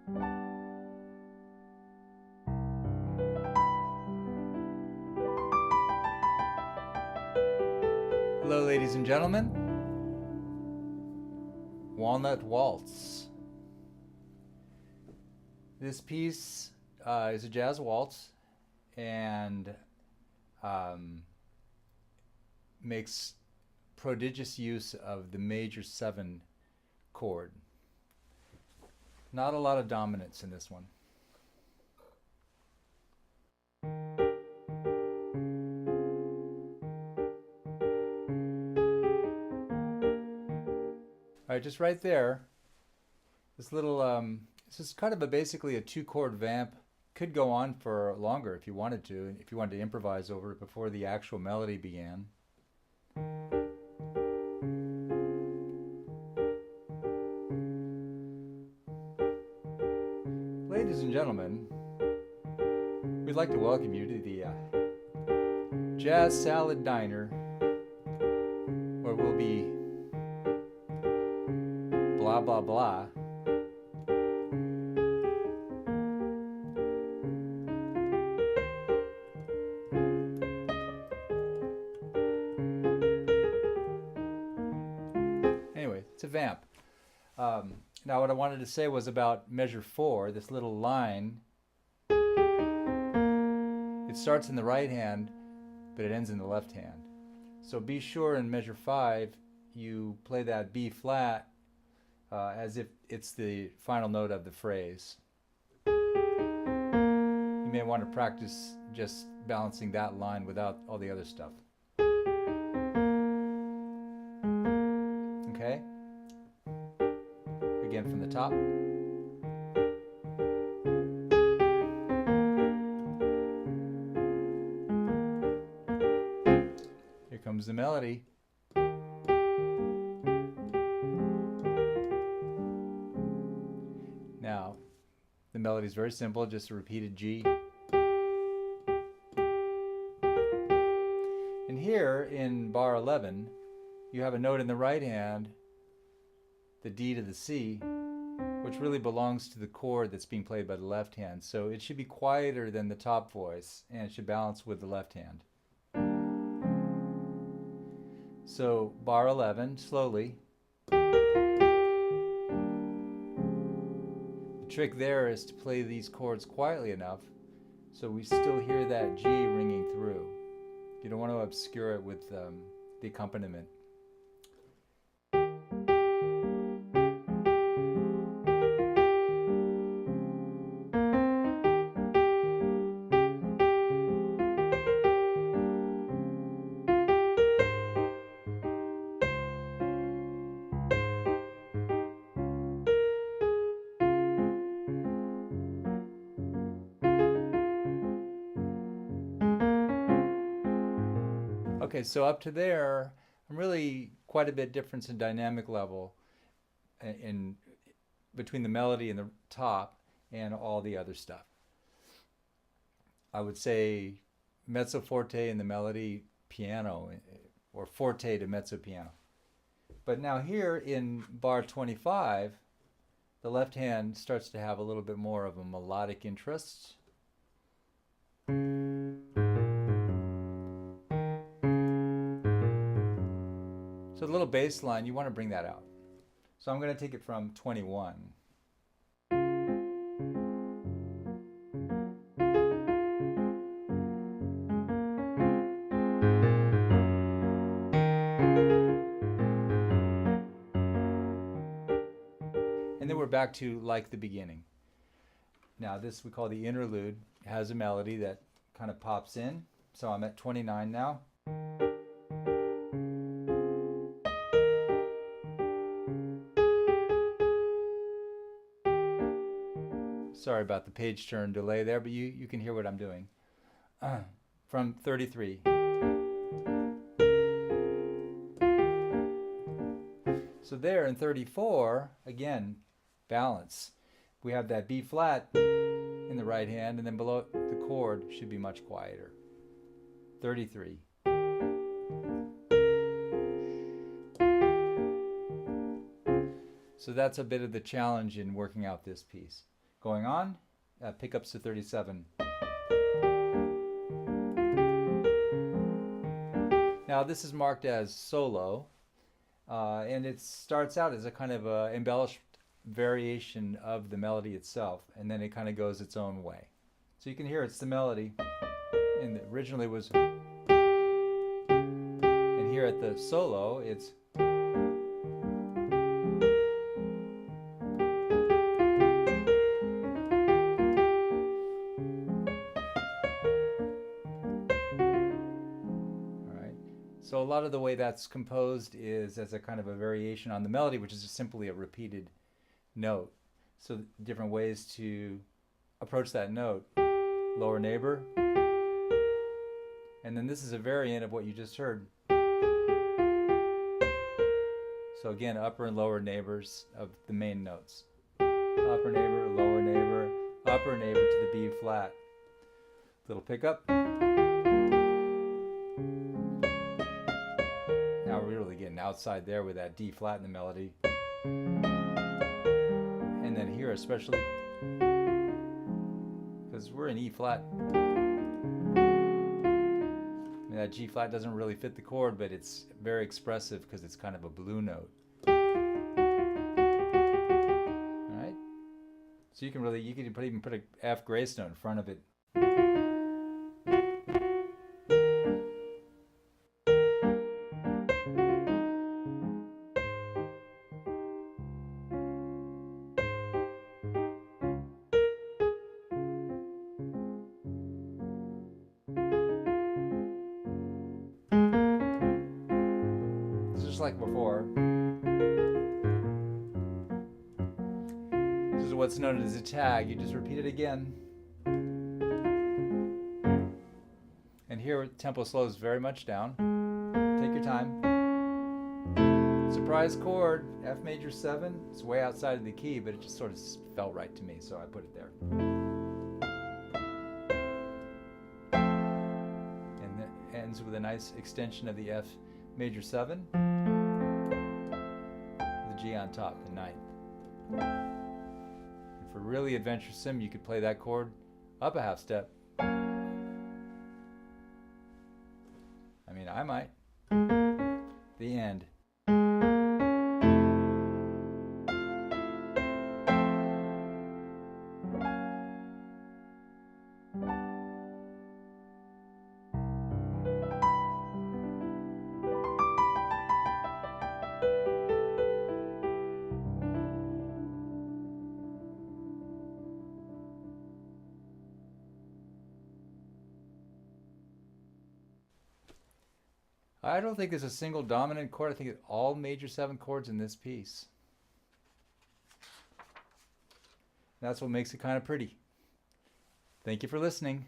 Hello, ladies and gentlemen. Walnut Waltz. This piece is a jazz waltz and makes prodigious use of the major 7 chord. Not a lot of dominance in this one. All right, just right there, this little, this is kind of basically a 2-chord vamp. Could go on for longer if you wanted to, if you wanted to improvise over it before the actual melody began. Ladies and gentlemen, we'd like to welcome you to the Jazz Salad Diner, where we'll be blah blah blah. Anyway, it's a vamp. Now what I wanted to say was about measure 4, this little line. It starts in the right hand, but it ends in the left hand. So be sure in measure 5 you play that B flat as if it's the final note of the phrase. You may want to practice just balancing that line without all the other stuff. Okay? Again from the top. Here comes the melody. Now, the melody is very simple, just a repeated G. And here in bar 11, you have a note in the right hand, the D to the C, which really belongs to the chord that's being played by the left hand. So it should be quieter than the top voice, and it should balance with the left hand. So bar 11, slowly. The trick there is to play these chords quietly enough so we still hear that G ringing through. You don't want to obscure it with the accompaniment. Okay, so up to there, I'm really quite a bit difference in dynamic level in between the melody and the top and all the other stuff. I would say mezzo forte in the melody piano, or forte to mezzo piano. But now here in bar 25, the left hand starts to have a little bit more of a melodic interest. So the little bass line, you want to bring that out. So I'm going to take it from 21. And then we're back to like the beginning. Now this we call the interlude. It has a melody that kind of pops in. So I'm at 29 now. Sorry about the page turn delay there, but you can hear what I'm doing. From 33. So there in 34, again, balance. We have that B flat in the right hand, and then below it, the chord should be much quieter. 33. So that's a bit of the challenge in working out this piece. going on, pickups to 37. Now this is marked as solo, and it starts out as a kind of embellished variation of the melody itself, and then it kind of goes its own way. So you can hear it's the melody, and originally was, and here at the solo, it's. So a lot of the way that's composed is as a kind of a variation on the melody, which is just simply a repeated note. So different ways to approach that note. Lower neighbor. And then this is a variant of what you just heard. So again, upper and lower neighbors of the main notes. Upper neighbor, lower neighbor, upper neighbor to the B flat. Little pickup. Now we're really getting outside there with that D flat in the melody. And then here especially, because we're in E flat. I mean, that G flat doesn't really fit the chord, but it's very expressive because it's kind of a blue note. Alright? So you can even put a F grace note in front of it. Just like before. This is what's known as a tag. You just repeat it again. And here tempo slows very much down. Take your time. Surprise chord, F major 7. It's way outside of the key, but it just sort of felt right to me, so I put it there. And that ends with a nice extension of the F major 7. G on top, the 9th. And for really adventuresome, you could play that chord up a half step. I mean, I might. The end. I don't think there's a single dominant chord. I think it's all major 7 chords in this piece. That's what makes it kind of pretty. Thank you for listening.